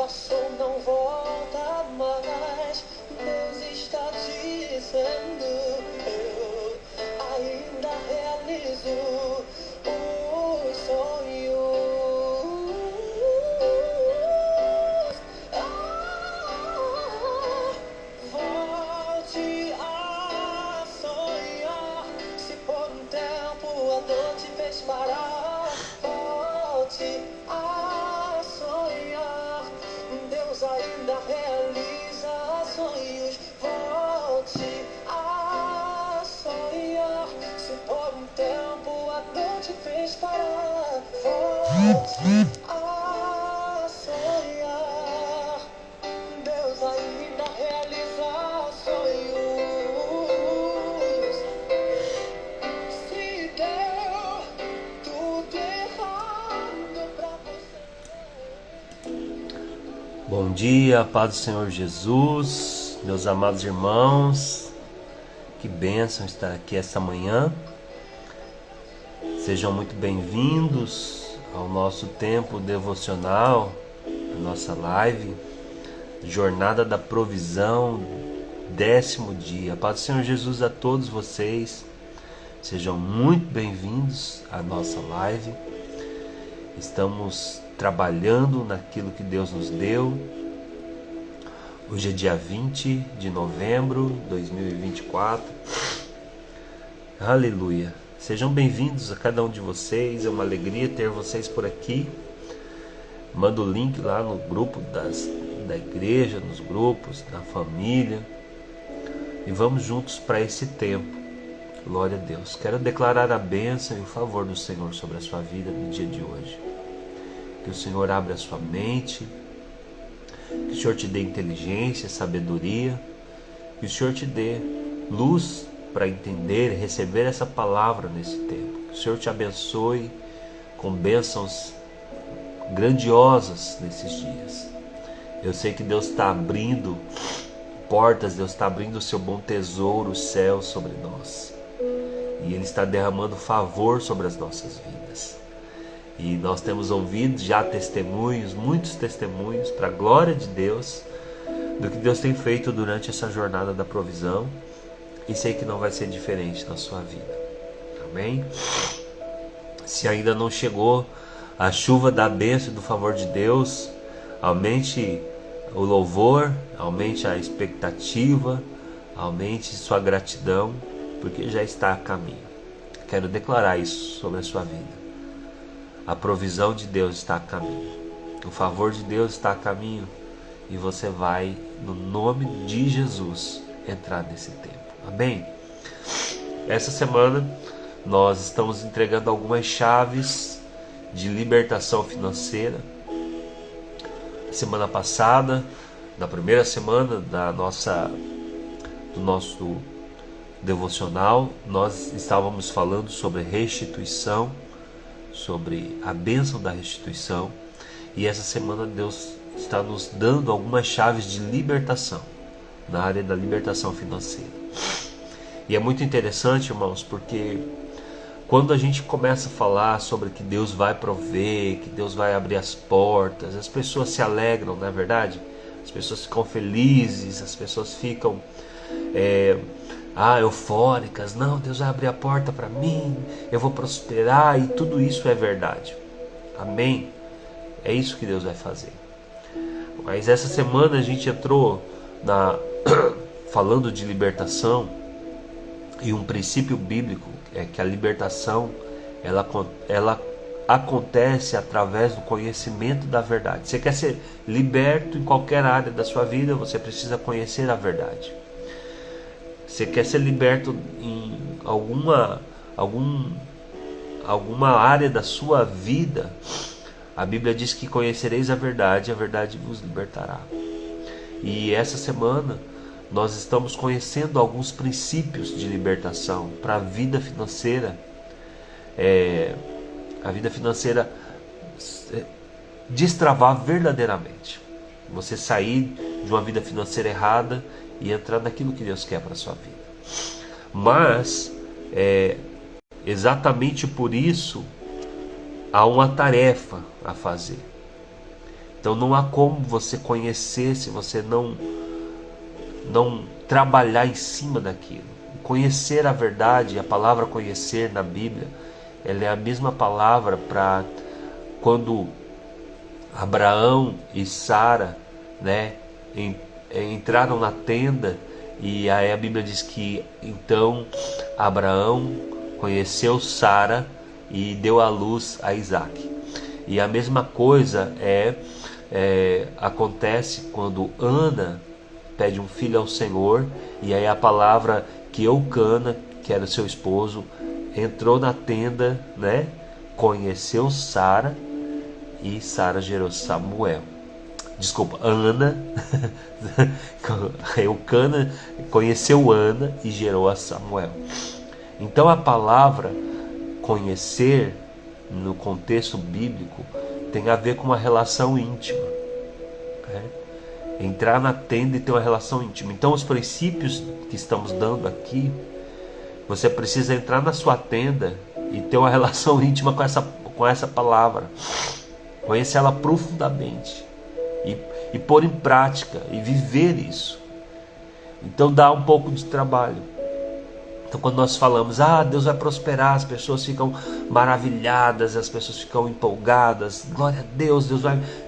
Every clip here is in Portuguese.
passa ou não volta mais. Deus está dizendo: eu ainda realizo os sonhos. Volte a sonhar. Se por um tempo a dor te fez parar, volte a sonhar. Deus ainda realiza sonhos. Volte a sonhar. Se por um tempo a dor te fez parar, volte a sonhar. Deus ainda realiza sonhos. Se deu tudo errado pra você. Bom dia, paz do Senhor Jesus, meus amados irmãos, que bênção estar aqui esta manhã. Sejam muito bem-vindos ao nosso tempo devocional, a nossa live, Jornada da Provisão, 10º dia. Paz do Senhor Jesus a todos vocês, sejam muito bem-vindos à nossa live. Estamos trabalhando naquilo que Deus nos deu. Hoje é dia 20 de novembro de 2024. Aleluia! Sejam bem-vindos a cada um de vocês. É uma alegria ter vocês por aqui. Manda o link lá no grupo da igreja, nos grupos, da família. E vamos juntos para esse tempo. Glória a Deus. Quero declarar a bênção e o favor do Senhor sobre a sua vida no dia de hoje. Que o Senhor abra a sua mente, que o Senhor te dê inteligência, sabedoria, que o Senhor te dê luz para entender e receber essa palavra nesse tempo. Que o Senhor te abençoe com bênçãos grandiosas nesses dias. Eu sei que Deus está abrindo portas, Deus está abrindo o seu bom tesouro, o céu sobre nós. E Ele está derramando favor sobre as nossas vidas. E nós temos ouvido já testemunhos, muitos testemunhos, para a glória de Deus, do que Deus tem feito durante essa jornada da provisão. E sei que não vai ser diferente na sua vida. Amém? Se ainda não chegou a chuva da bênção e do favor de Deus, aumente o louvor, aumente a expectativa, aumente sua gratidão, porque já está a caminho. Quero declarar isso sobre a sua vida. A provisão de Deus está a caminho. O favor de Deus está a caminho. E você vai, no nome de Jesus, entrar nesse tempo. Amém? Essa semana nós estamos entregando algumas chaves de libertação financeira. Semana passada, na primeira semana do nosso devocional, nós estávamos falando sobre restituição, sobre a bênção da restituição, e essa semana Deus está nos dando algumas chaves de libertação na área da libertação financeira. E é muito interessante, irmãos, porque quando a gente começa a falar sobre que Deus vai prover, que Deus vai abrir as portas, as pessoas se alegram, não é verdade? As pessoas ficam felizes, as pessoas ficam eufóricas. Não, Deus vai abrir a porta para mim, eu vou prosperar, e tudo isso é verdade. Amém? É isso que Deus vai fazer. Mas essa semana a gente entrou falando de libertação, e um princípio bíblico é que a libertação ela acontece através do conhecimento da verdade. Você quer ser liberto em qualquer área da sua vida, você precisa conhecer a verdade. Você quer ser liberto em alguma área da sua vida, a Bíblia diz que conhecereis a verdade vos libertará. E essa semana nós estamos conhecendo alguns princípios de libertação para a vida financeira. A vida financeira destravar verdadeiramente. Você sair de uma vida financeira errada e entrar naquilo que Deus quer para a sua vida. Mas, exatamente por isso, há uma tarefa a fazer. Então não há como você conhecer se você não trabalhar em cima daquilo. Conhecer a verdade, a palavra conhecer na Bíblia, ela é a mesma palavra para quando Abraão e Sara, né, entraram na tenda, e aí a Bíblia diz que então Abraão conheceu Sara e deu à luz a Isaac. E a mesma coisa acontece quando Ana pede um filho ao Senhor, e aí a palavra que Eucana, que era seu esposo, entrou na tenda, né, conheceu Sara, e Sara gerou Samuel. Desculpa, Ana. Eucana conheceu Ana e gerou a Samuel. Então a palavra conhecer, no contexto bíblico, tem a ver com uma relação íntima, né? Entrar na tenda e ter uma relação íntima. Então os princípios que estamos dando aqui, você precisa entrar na sua tenda e ter uma relação íntima com essa palavra, conhecer ela profundamente e pôr em prática e viver isso. Então dá um pouco de trabalho. Então quando nós falamos, Deus vai prosperar, as pessoas ficam maravilhadas, as pessoas ficam empolgadas, glória a Deus,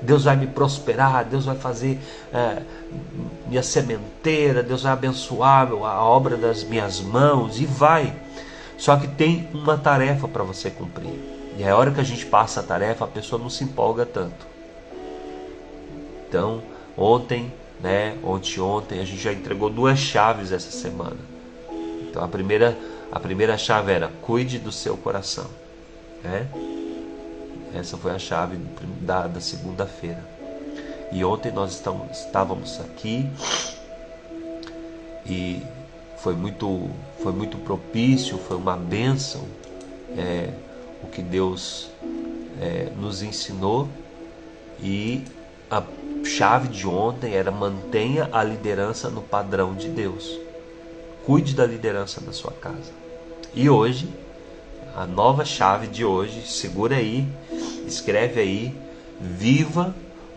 Deus vai me prosperar, Deus vai fazer minha sementeira, Deus vai abençoar a obra das minhas mãos, e vai. Só que tem uma tarefa para você cumprir, e a hora que a gente passa a tarefa, a pessoa não se empolga tanto. Então ontem, a gente já entregou 2 chaves essa semana. Então a primeira chave era: cuide do seu coração, né? Essa foi a chave da segunda-feira. E ontem nós estávamos aqui e foi muito propício, foi uma bênção o que Deus nos ensinou. E a chave de ontem era: mantenha a liderança no padrão de Deus. Cuide da liderança da sua casa. E hoje, a nova chave de hoje, segura aí, escreve aí: viva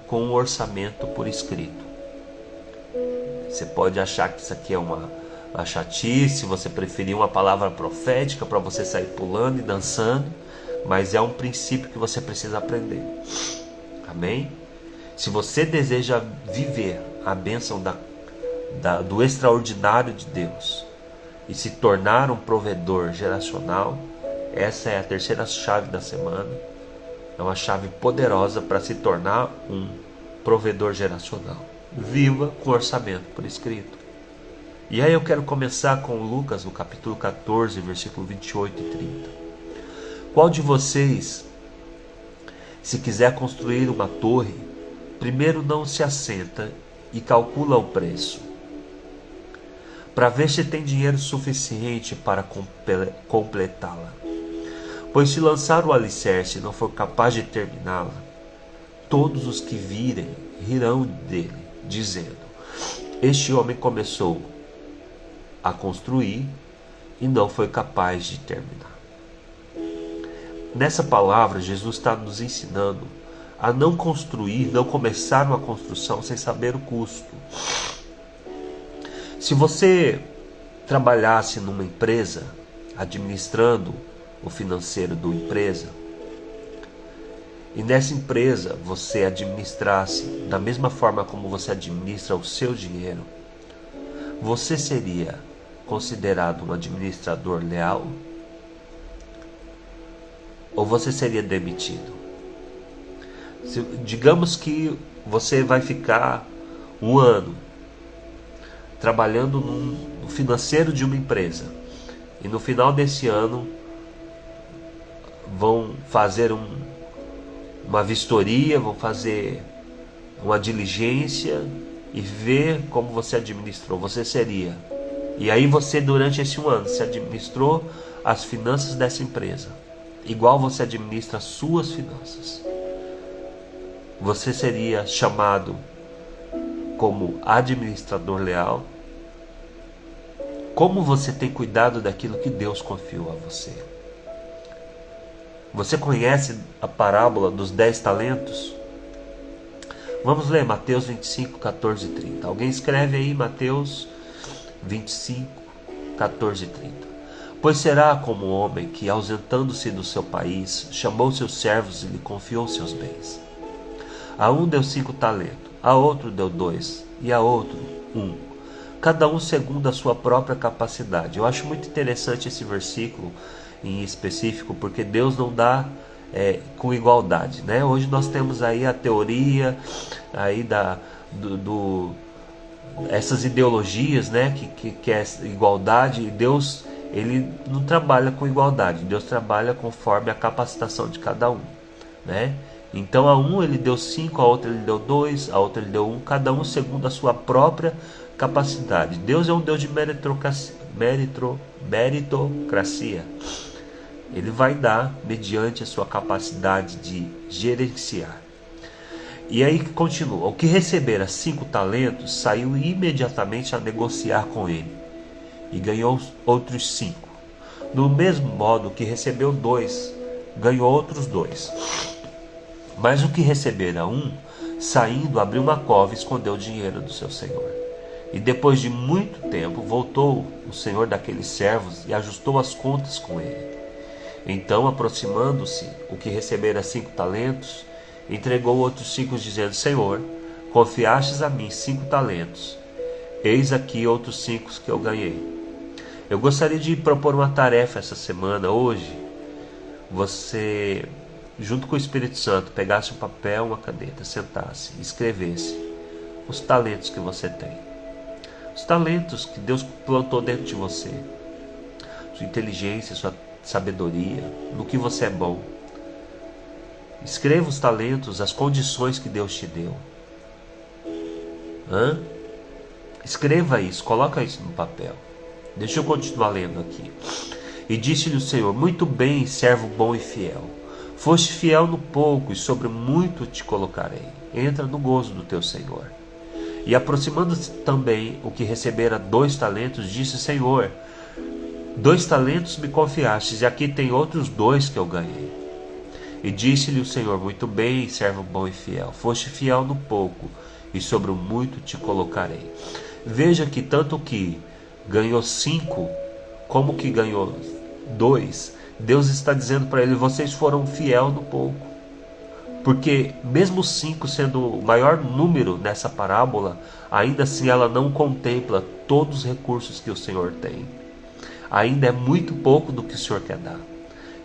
com um orçamento por escrito. Você pode achar que isso aqui é uma chatice, você preferir uma palavra profética para você sair pulando e dançando, mas é um princípio que você precisa aprender. Amém? Se você deseja viver a bênção do extraordinário de Deus e se tornar um provedor geracional, essa é a terceira chave da semana. É uma chave poderosa para se tornar um provedor geracional. Viva com orçamento por escrito. E aí eu quero começar com Lucas, no capítulo 14, versículo 28 e 30. Qual de vocês, se quiser construir uma torre, primeiro não se assenta e calcula o preço, para ver se tem dinheiro suficiente para completá-la? Pois se lançar o alicerce e não for capaz de terminá-la, todos os que virem rirão dele, dizendo: este homem começou a construir e não foi capaz de terminar. Nessa palavra, Jesus está nos ensinando a não construir, não começar uma construção sem saber o custo. Se você trabalhasse numa empresa, administrando o financeiro da empresa, e nessa empresa você administrasse da mesma forma como você administra o seu dinheiro, você seria considerado um administrador leal? Ou você seria demitido? Digamos que você vai ficar 1 ano trabalhando no financeiro de uma empresa, e no final desse ano vão fazer uma vistoria, vão fazer uma diligência e ver como você administrou. Você seria. E aí você, durante esse 1 ano, se administrou as finanças dessa empresa, igual você administra as suas finanças. Você seria chamado como administrador leal? Como você tem cuidado daquilo que Deus confiou a você? Você conhece a parábola dos 10 talentos? Vamos ler Mateus 25, 14 e 30. Alguém escreve aí Mateus 25, 14 e 30. Pois será como um homem que, ausentando-se do seu país, chamou seus servos e lhe confiou seus bens. A um deu 5 talentos, a outro deu 2 e a outro 1, cada um segundo a sua própria capacidade. Eu acho muito interessante esse versículo em específico, porque Deus não dá com igualdade, né? Hoje nós temos aí a teoria aí essas ideologias, né? Que é igualdade. E Deus, ele não trabalha com igualdade. Deus trabalha conforme a capacitação de cada um, né? Então a um ele deu 5, a outro ele deu 2, a outra ele deu 1, cada um segundo a sua própria capacidade. Deus é um Deus de meritocracia. Ele vai dar mediante a sua capacidade de gerenciar. E aí continua. O que recebera 5 talentos saiu imediatamente a negociar com ele e ganhou outros 5. Do mesmo modo, o que recebeu 2 ganhou outros 2. Mas o que recebera 1, saindo, abriu uma cova e escondeu o dinheiro do seu senhor. E depois de muito tempo voltou o senhor daqueles servos e ajustou as contas com ele. Então, aproximando-se, o que recebera 5 talentos, entregou outros 5, dizendo: Senhor, confiastes a mim 5 talentos, eis aqui outros 5 que eu ganhei. Eu gostaria de propor uma tarefa essa semana, hoje. Você, junto com o Espírito Santo, pegasse um papel, uma caneta, sentasse e escrevesse os talentos que você tem. Os talentos que Deus plantou dentro de você. Sua inteligência, sua sabedoria, no que você é bom. Escreva os talentos, as condições que Deus te deu. Escreva isso, coloca isso no papel. Deixa eu continuar lendo aqui. E disse-lhe o Senhor: muito bem, servo bom e fiel. Foste fiel no pouco, e sobre muito te colocarei. Entra no gozo do teu Senhor. E aproximando-se também o que recebera 2 talentos, disse: Senhor, 2 talentos me confiastes, e aqui tem outros 2 que eu ganhei. E disse-lhe o Senhor: muito bem, servo bom e fiel. Foste fiel no pouco, e sobre o muito te colocarei. Veja que tanto que ganhou 5, como que ganhou 2, Deus está dizendo para ele: vocês foram fiel no pouco. Porque mesmo 5 sendo o maior número nessa parábola, ainda assim ela não contempla todos os recursos que o Senhor tem. Ainda é muito pouco do que o Senhor quer dar.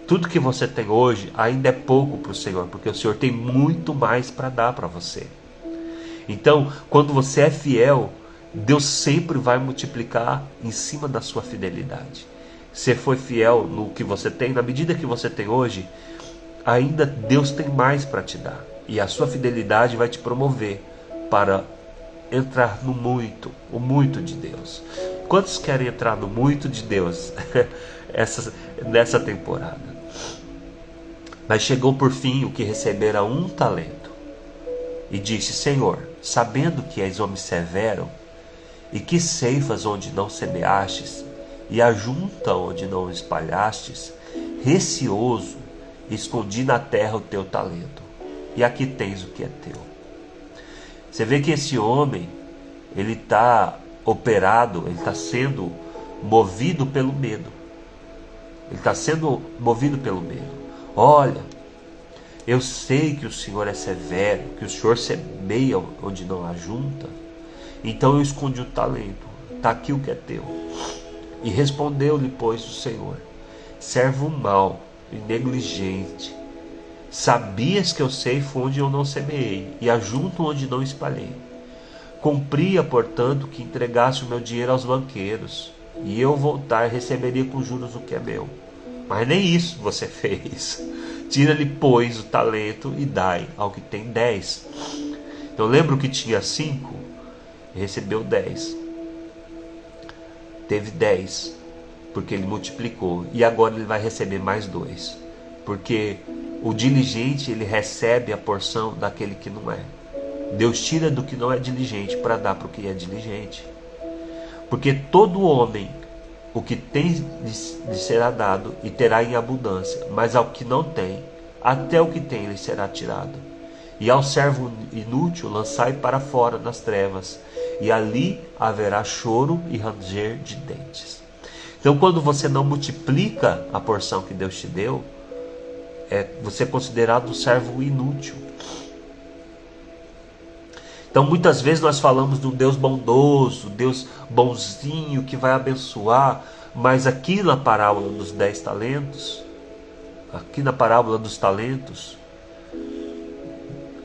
Tudo que você tem hoje ainda é pouco para o Senhor, porque o Senhor tem muito mais para dar para você. Então, quando você é fiel, Deus sempre vai multiplicar em cima da sua fidelidade. Se foi fiel no que você tem, na medida que você tem hoje, ainda Deus tem mais para te dar. E a sua fidelidade vai te promover para entrar no muito, o muito de Deus. Quantos querem entrar no muito de Deus nessa temporada? Mas chegou por fim o que recebera 1 talento. E disse: Senhor, sabendo que és homem severo, e que ceifas onde não semeastes, e ajunta onde não espalhastes, receoso, escondi na terra o teu talento, e aqui tens o que é teu. Você vê que esse homem, ele está operado, ele está sendo movido pelo medo. Ele está sendo movido pelo medo. Olha, eu sei que o Senhor é severo, que o Senhor semeia onde não ajunta, então eu escondi o talento, está aqui o que é teu. E respondeu-lhe, pois, o Senhor: servo mau e negligente, sabias que eu ceifo onde eu não semeei, e ajunto onde não espalhei. Cumpria, portanto, que entregasse o meu dinheiro aos banqueiros, e eu voltar receberia com juros o que é meu. Mas nem isso você fez. Tira-lhe, pois, o talento e dai ao que tem 10. Então lembra que tinha 5? Recebeu 10. Teve 10, porque ele multiplicou. E agora ele vai receber mais 2. Porque o diligente, ele recebe a porção daquele que não é. Deus tira do que não é diligente para dar para o que é diligente. Porque todo homem, o que tem lhe será dado e terá em abundância, mas ao que não tem, até o que tem lhe será tirado. E ao servo inútil lançai para fora nas trevas, e ali haverá choro e ranger de dentes. Então, quando você não multiplica a porção que Deus te deu, você é considerado um servo inútil. Então, muitas vezes nós falamos de um Deus bondoso, Deus bonzinho que vai abençoar, mas aqui na parábola dos 10 talentos, aqui na parábola dos talentos,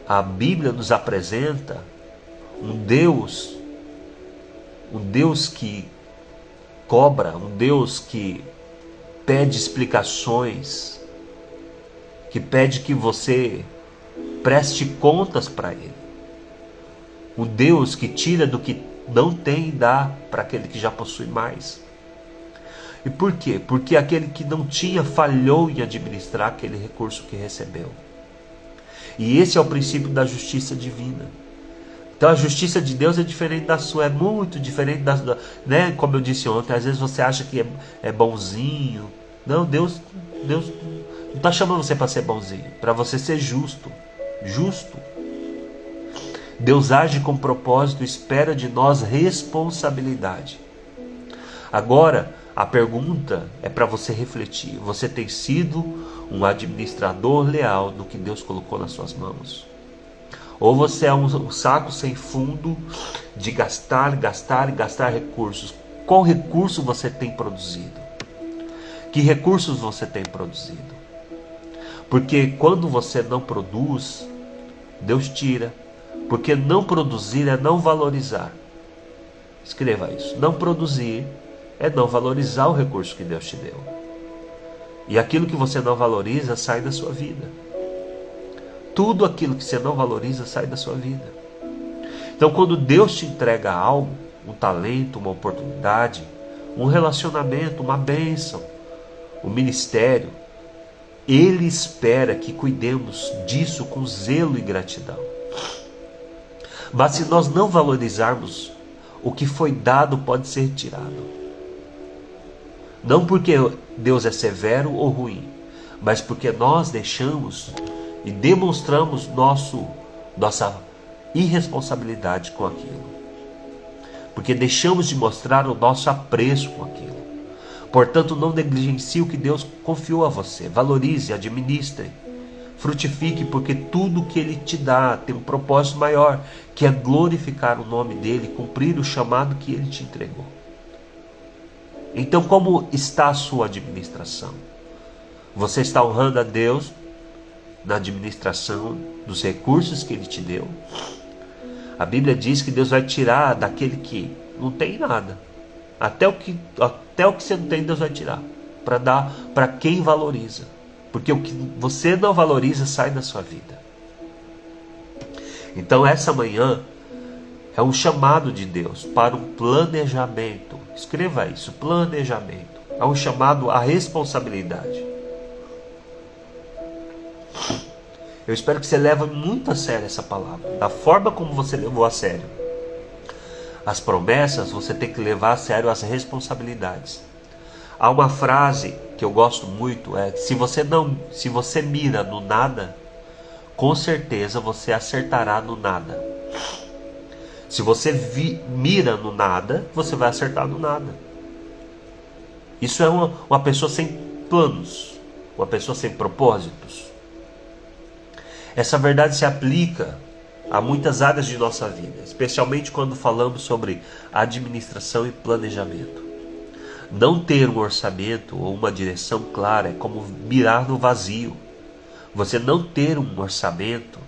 a Bíblia nos apresenta um Deus que cobra, um Deus que pede explicações, que pede que você preste contas para Ele. Um Deus que tira do que não tem e dá para aquele que já possui mais. E por quê? Porque aquele que não tinha falhou em administrar aquele recurso que recebeu. E esse é o princípio da justiça divina. Então a justiça de Deus é diferente da sua, é muito diferente da sua, né? Como eu disse ontem, às vezes você acha que é bonzinho. Não, Deus não está chamando você para ser bonzinho, para você ser justo. Justo. Deus age com propósito, espera de nós responsabilidade. Agora, a pergunta é para você refletir. Você tem sido um administrador leal do que Deus colocou nas suas mãos? Ou você é um saco sem fundo de gastar recursos? Qual recurso você tem produzido? Que recursos você tem produzido? Porque quando você não produz, Deus tira. Porque não produzir é não valorizar. Escreva isso. Não produzir é não valorizar o recurso que Deus te deu. E aquilo que você não valoriza sai da sua vida. Tudo aquilo que você não valoriza sai da sua vida. Então, quando Deus te entrega algo, um talento, uma oportunidade, um relacionamento, uma bênção, um ministério, Ele espera que cuidemos disso com zelo e gratidão. Mas se nós não valorizarmos, o que foi dado pode ser tirado. Não porque Deus é severo ou ruim, mas porque nós deixamos e demonstramos nossa irresponsabilidade com aquilo. Porque deixamos de mostrar o nosso apreço com aquilo. Portanto, não negligencie o que Deus confiou a você. Valorize, administre, frutifique, porque tudo que Ele te dá tem um propósito maior, que é glorificar o nome dEle, cumprir o chamado que Ele te entregou. Então, como está a sua administração? Você está honrando a Deus na administração dos recursos que Ele te deu? A Bíblia diz que Deus vai tirar daquele que não tem nada. Até o que você não tem, Deus vai tirar, para dar para quem valoriza. Porque o que você não valoriza sai da sua vida. Então essa manhã é um chamado de Deus para um planejamento. Escreva isso, planejamento. É um chamado à responsabilidade. Eu espero que você leve muito a sério essa palavra. Da forma como você levou a sério as promessas, você tem que levar a sério as responsabilidades. Há uma frase que eu gosto muito, se você mira no nada, com certeza você acertará no nada. Se você mira no nada, você vai acertar no nada. Isso é uma pessoa sem planos, uma pessoa sem propósitos. Essa verdade se aplica a muitas áreas de nossa vida, especialmente quando falamos sobre administração e planejamento. Não ter um orçamento ou uma direção clara é como mirar no vazio. Você não ter um orçamento,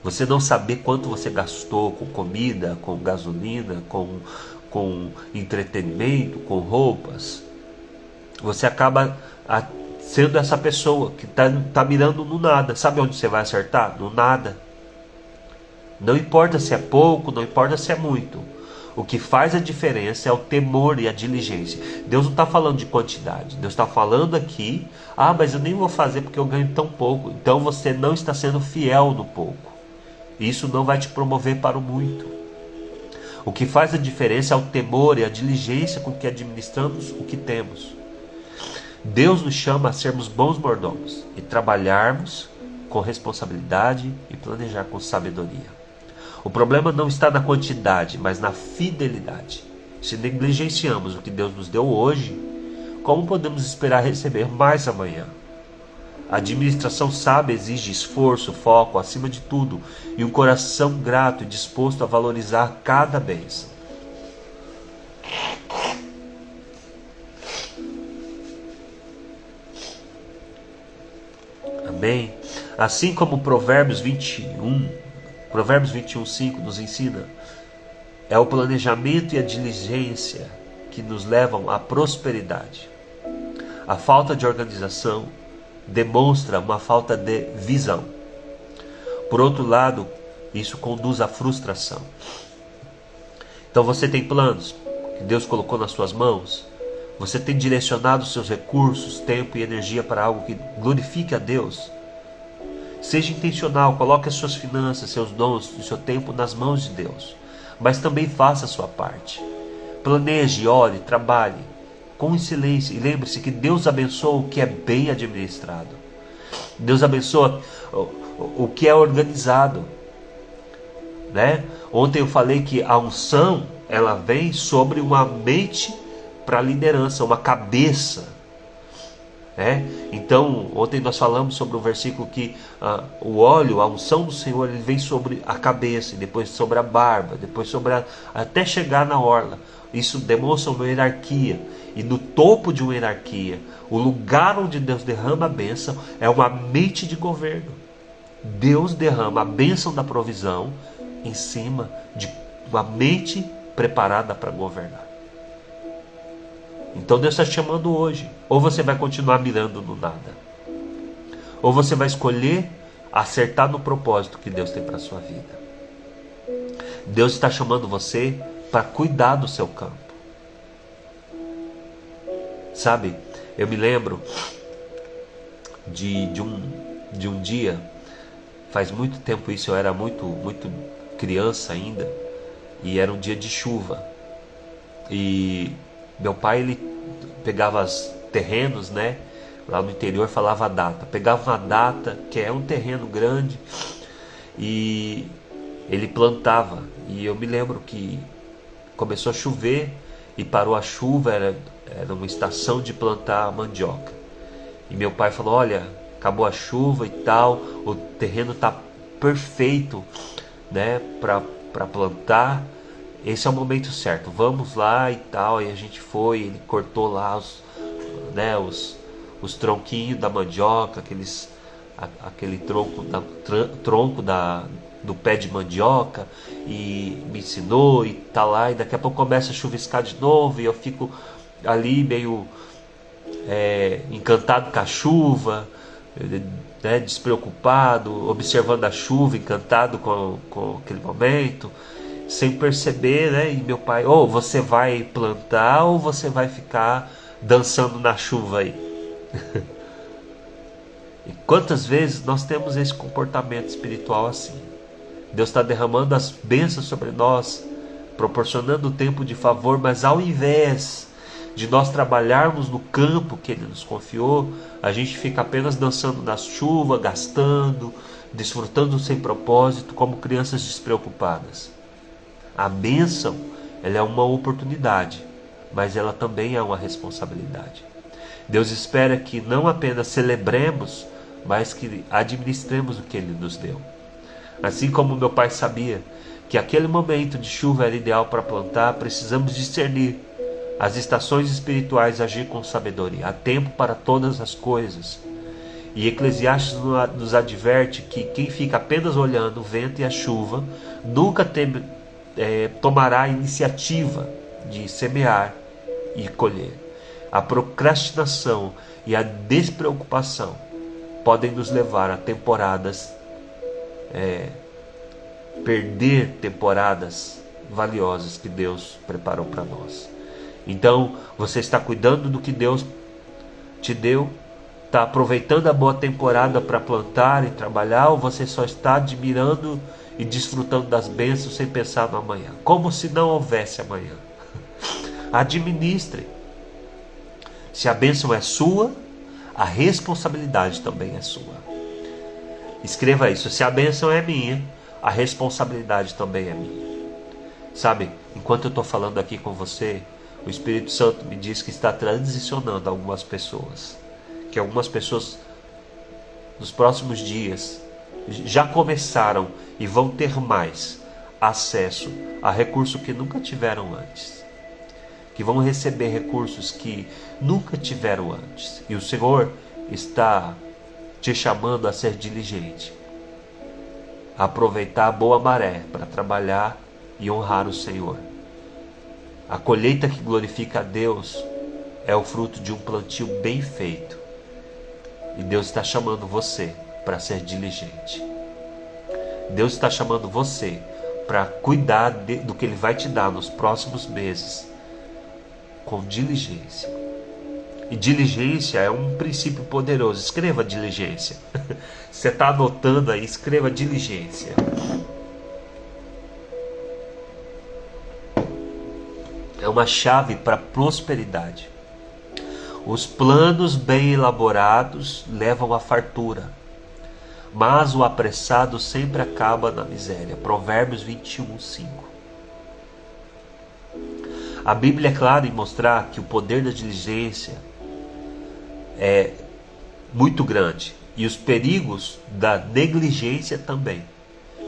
você não saber quanto você gastou com comida, com gasolina, com entretenimento, com roupas, você acaba sendo essa pessoa que está mirando no nada. Sabe onde você vai acertar? No nada. Não importa se é pouco, não importa se é muito. O que faz a diferença é o temor e a diligência. Deus não está falando de quantidade. Deus está falando aqui, mas eu nem vou fazer porque eu ganho tão pouco. Então você não está sendo fiel no pouco. Isso não vai te promover para o muito. O que faz a diferença é o temor e a diligência com que administramos o que temos. Deus nos chama a sermos bons mordomos e trabalharmos com responsabilidade e planejar com sabedoria. O problema não está na quantidade, mas na fidelidade. Se negligenciamos o que Deus nos deu hoje, como podemos esperar receber mais amanhã? A administração sábia exige esforço, foco, acima de tudo, e um coração grato e disposto a valorizar cada bênção. Amém? Assim como Provérbios 21:5 nos ensina, é o planejamento e a diligência que nos levam à prosperidade. A falta de organização demonstra uma falta de visão. Por outro lado, isso conduz à frustração. Então você tem planos que Deus colocou nas suas mãos? Você tem direcionado seus recursos, tempo e energia para algo que glorifique a Deus? Seja intencional, coloque as suas finanças, seus dons e seu tempo nas mãos de Deus. Mas também faça a sua parte. Planeje, ore, trabalhe com excelência e lembre-se que Deus abençoa o que é bem administrado. Deus abençoa o que é organizado, né? Ontem eu falei que a unção, ela vem sobre uma mente para liderança, uma cabeça, né? Então, ontem nós falamos sobre o versículo que o óleo, a unção do Senhor, ele vem sobre a cabeça, e depois sobre a barba, depois sobre até chegar na orla. Isso demonstra uma hierarquia, e no topo de uma hierarquia, o lugar onde Deus derrama a bênção é uma mente de governo. Deus derrama a bênção da provisão em cima de uma mente preparada para governar. Então Deus está te chamando hoje. Ou você vai continuar mirando no nada, ou você vai escolher acertar no propósito que Deus tem para a sua vida. Deus está chamando você para cuidar do seu campo. Sabe, eu me lembro de um dia, faz muito tempo isso, eu era muito criança ainda, e era um dia de chuva. E meu pai, ele pegava os terrenos, né, lá no interior, falava a data. Pegava uma data, que é um terreno grande, e ele plantava. E eu me lembro que começou a chover e parou a chuva, era uma estação de plantar mandioca. E meu pai falou: olha, acabou a chuva e tal, o terreno está perfeito, né, para plantar. Esse é o momento certo, vamos lá e tal. E a gente foi, ele cortou lá os tronquinhos da mandioca, aquele tronco do pé de mandioca, e me ensinou e tá lá. E daqui a pouco começa a chuviscar de novo, e eu fico ali meio encantado com a chuva, né, despreocupado, observando a chuva, encantado com aquele momento, sem perceber, né? E meu pai: ou você vai plantar ou você vai ficar dançando na chuva aí. E quantas vezes nós temos esse comportamento espiritual assim? Deus está derramando as bênçãos sobre nós, proporcionando o tempo de favor, mas ao invés de nós trabalharmos no campo que Ele nos confiou, a gente fica apenas dançando na chuva, gastando, desfrutando sem propósito, como crianças despreocupadas. A bênção, ela é uma oportunidade, mas ela também é uma responsabilidade. Deus espera que não apenas celebremos, mas que administremos o que Ele nos deu. Assim como meu pai sabia que aquele momento de chuva era ideal para plantar, precisamos discernir as estações espirituais, agir com sabedoria. Há tempo para todas as coisas. E Eclesiastes nos adverte que quem fica apenas olhando o vento e a chuva nunca tomará a iniciativa de semear e colher. A procrastinação e a despreocupação podem nos levar a perder temporadas valiosas que Deus preparou para nós. Então, você está cuidando do que Deus te deu? Está aproveitando a boa temporada para plantar e trabalhar? Ou você só está admirando e desfrutando das bênçãos sem pensar no amanhã? Como se não houvesse amanhã. Administre. Se a bênção é sua, a responsabilidade também é sua. Escreva isso. Se a bênção é minha, a responsabilidade também é minha. Sabe, enquanto eu estou falando aqui com você, o Espírito Santo me diz que está transicionando algumas pessoas. Que algumas pessoas, nos próximos dias, já começaram e vão ter mais acesso a recursos que nunca tiveram antes. Que vão receber recursos que nunca tiveram antes. E o Senhor está te chamando a ser diligente. A aproveitar a boa maré para trabalhar e honrar o Senhor. A colheita que glorifica a Deus é o fruto de um plantio bem feito. E Deus está chamando você para ser diligente. Deus está chamando você para cuidar do que Ele vai te dar nos próximos meses com diligência. E diligência é um princípio poderoso. Escreva diligência. Você está anotando aí, escreva diligência. É uma chave para a prosperidade. Os planos bem elaborados levam à fartura, mas o apressado sempre acaba na miséria. Provérbios 21:5. A Bíblia é clara em mostrar que o poder da diligência é muito grande e os perigos da negligência também.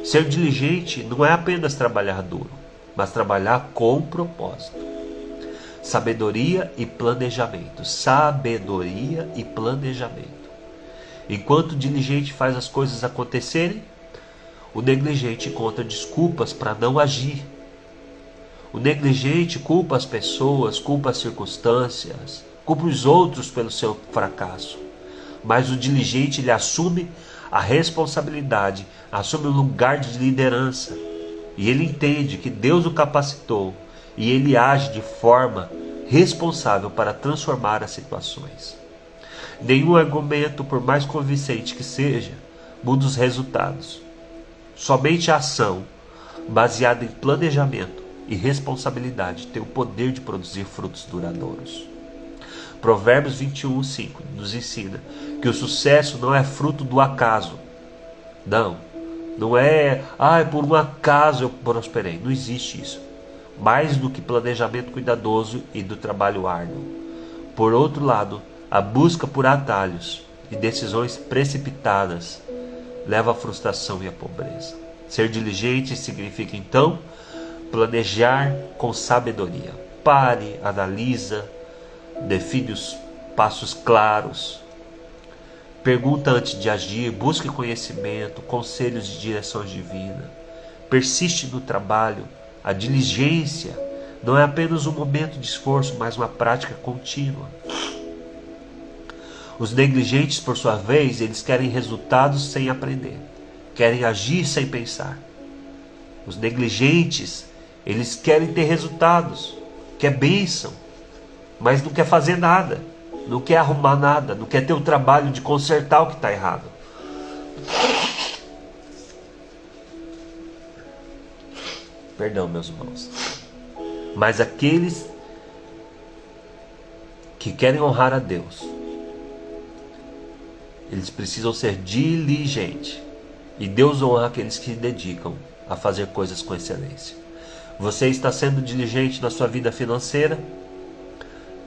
Ser diligente não é apenas trabalhar duro, mas trabalhar com propósito. Sabedoria e planejamento. Sabedoria e planejamento. Enquanto o diligente faz as coisas acontecerem, o negligente encontra desculpas para não agir. O negligente culpa as pessoas, culpa as circunstâncias, culpa os outros pelo seu fracasso. Mas o diligente, ele assume a responsabilidade, assume o lugar de liderança. E ele entende que Deus o capacitou e ele age de forma responsável para transformar as situações. Nenhum argumento, por mais convincente que seja, muda os resultados. Somente a ação, baseada em planejamento e responsabilidade, tem o poder de produzir frutos duradouros. Provérbios 21:5 nos ensina que o sucesso não é fruto do acaso. Não é, por um acaso eu prosperei. Não existe isso. Mais do que planejamento cuidadoso e do trabalho árduo. Por outro lado, a busca por atalhos e decisões precipitadas leva à frustração e à pobreza. Ser diligente significa, então, planejar com sabedoria. Pare, analisa, define os passos claros. Pergunta antes de agir, busque conhecimento, conselhos de direção divina. Persiste no trabalho. A diligência não é apenas um momento de esforço, mas uma prática contínua. Os negligentes, por sua vez, eles querem resultados sem aprender. Querem agir sem pensar. Os negligentes, eles querem ter resultados, quer bênção, mas não quer fazer nada, não quer arrumar nada, não quer ter o trabalho de consertar o que está errado. Perdão, meus irmãos. Mas aqueles que querem honrar a Deus, eles precisam ser diligentes. E Deus honra aqueles que se dedicam a fazer coisas com excelência. Você está sendo diligente na sua vida financeira,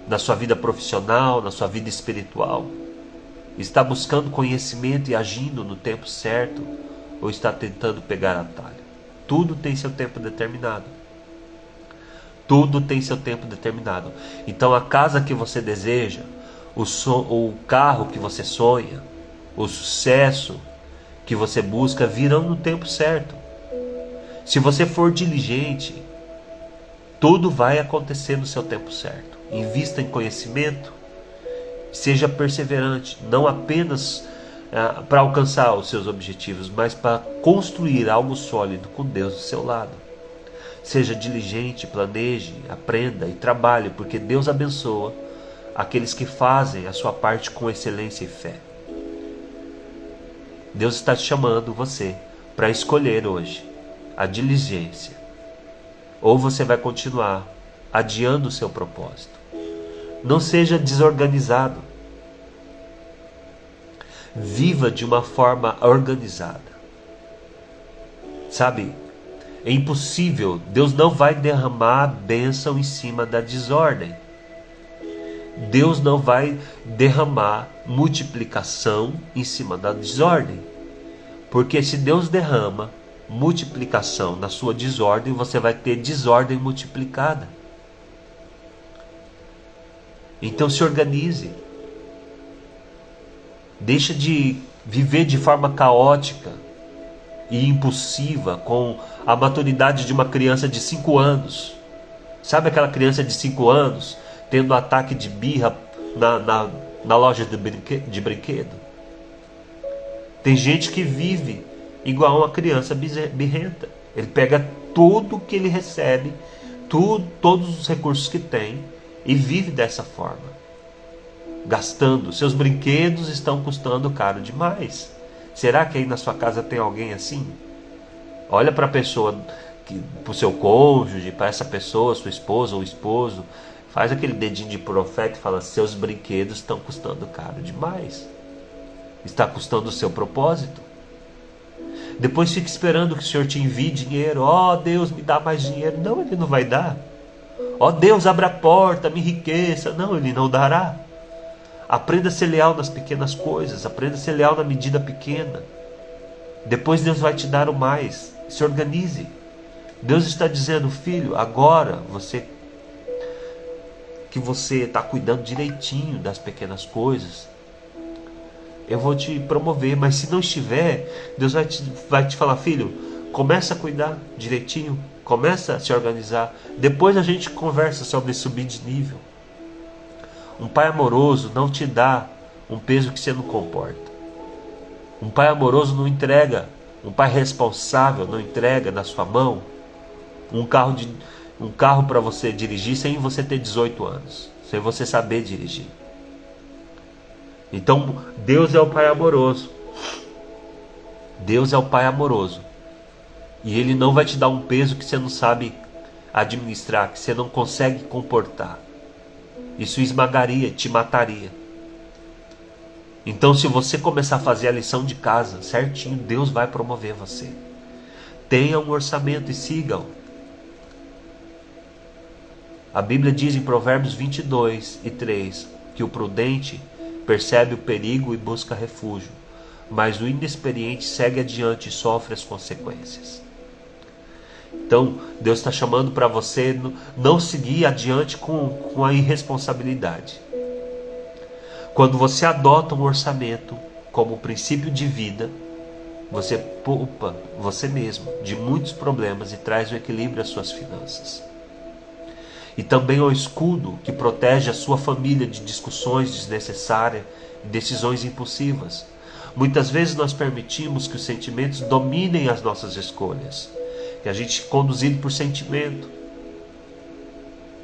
na sua vida profissional, na sua vida espiritual? Está buscando conhecimento e agindo no tempo certo? Ou está tentando pegar atalho? Tudo tem seu tempo determinado. Tudo tem seu tempo determinado. Então a casa que você deseja, o carro que você sonha, o sucesso que você busca virão no tempo certo. Se você for diligente, tudo vai acontecer no seu tempo certo. Invista em conhecimento, seja perseverante, não apenas para alcançar os seus objetivos, mas para construir algo sólido com Deus do seu lado. Seja diligente, planeje, aprenda e trabalhe, porque Deus abençoa aqueles que fazem a sua parte com excelência e fé. Deus está te chamando você para escolher hoje a diligência, ou você vai continuar adiando o seu propósito. Não seja desorganizado. Viva de uma forma organizada. Sabe, é impossível, Deus não vai derramar bênção em cima da desordem. Deus não vai derramar multiplicação em cima da desordem. Porque se Deus derrama multiplicação na sua desordem, você vai ter desordem multiplicada. Então se organize. Deixa de viver de forma caótica e impulsiva, com a maturidade de uma criança de 5 anos. Sabe aquela criança de 5 anos tendo um ataque de birra na loja de brinquedo? Tem gente que vive igual uma criança birrenta. Ele pega tudo que ele recebe, todos os recursos que tem, e vive dessa forma, gastando. Seus brinquedos estão custando caro demais. Será que aí na sua casa tem alguém assim? Olha para a pessoa, para o seu cônjuge, para essa pessoa, sua esposa ou esposo, faz aquele dedinho de profeta e fala: seus brinquedos estão custando caro demais. Está custando o seu propósito. Depois fica esperando que o Senhor te envie dinheiro. Ó, Deus, me dá mais dinheiro. Não, Ele não vai dar. Ó, Deus, abra a porta, me enriqueça. Não, Ele não dará. Aprenda a ser leal nas pequenas coisas. Aprenda a ser leal na medida pequena. Depois Deus vai te dar o mais. Se organize. Deus está dizendo: filho, agora que você está cuidando direitinho das pequenas coisas, eu vou te promover. Mas se não estiver, Deus vai te falar: filho, começa a cuidar direitinho, começa a se organizar, depois a gente conversa sobre subir de nível. Um pai amoroso não te dá um peso que você não comporta. Um pai amoroso não entrega, um pai responsável não entrega na sua mão um carro para você dirigir sem você ter 18 anos, sem você saber dirigir. Então, Deus é o Pai amoroso. Deus é o Pai amoroso. E Ele não vai te dar um peso que você não sabe administrar, que você não consegue comportar. Isso esmagaria, te mataria. Então, se você começar a fazer a lição de casa certinho, Deus vai promover você. Tenha um orçamento e siga-o. A Bíblia diz em Provérbios 22:3 que o prudente percebe o perigo e busca refúgio, mas o inexperiente segue adiante e sofre as consequências. Então, Deus está chamando para você não seguir adiante com a irresponsabilidade. Quando você adota um orçamento como princípio de vida, você poupa você mesmo de muitos problemas e traz o equilíbrio às suas finanças. E também é o escudo que protege a sua família de discussões desnecessárias e decisões impulsivas. Muitas vezes nós permitimos que os sentimentos dominem as nossas escolhas, que a gente é conduzido por sentimento,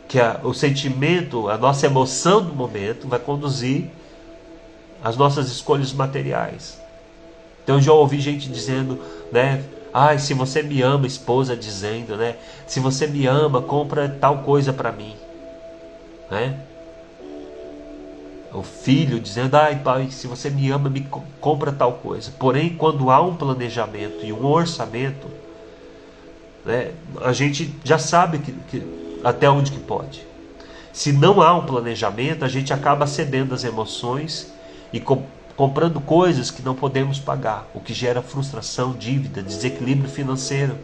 que o sentimento, a nossa emoção do momento vai conduzir as nossas escolhas materiais. Então eu já ouvi gente dizendo, né? Ai, se você me ama, esposa dizendo, né? Se você me ama, compra tal coisa para mim, né? O filho dizendo: ai, pai, se você me ama, me compra tal coisa. Porém, quando há um planejamento e um orçamento, né, a gente já sabe que até onde que pode. Se não há um planejamento, a gente acaba cedendo às emoções e comprando coisas que não podemos pagar, o que gera frustração, dívida, desequilíbrio financeiro.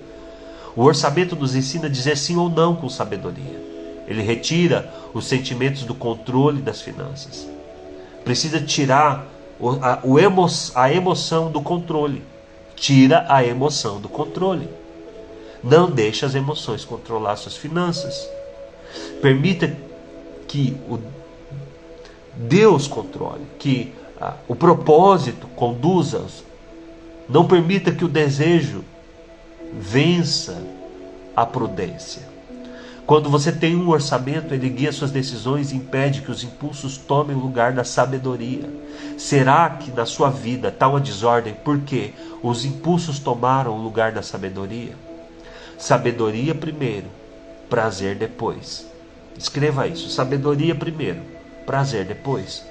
O orçamento nos ensina a dizer sim ou não com sabedoria. Ele retira os sentimentos do controle das finanças. Precisa tirar a emoção do controle. Tira a emoção do controle. Não deixe as emoções controlar suas finanças. Permita que Deus controle, que o propósito conduza-os. Não permita que o desejo vença a prudência. Quando você tem um orçamento, ele guia suas decisões e impede que os impulsos tomem o lugar da sabedoria. Será que na sua vida está uma desordem porque os impulsos tomaram o lugar da sabedoria? Sabedoria primeiro, prazer depois. Escreva isso: sabedoria primeiro, prazer depois.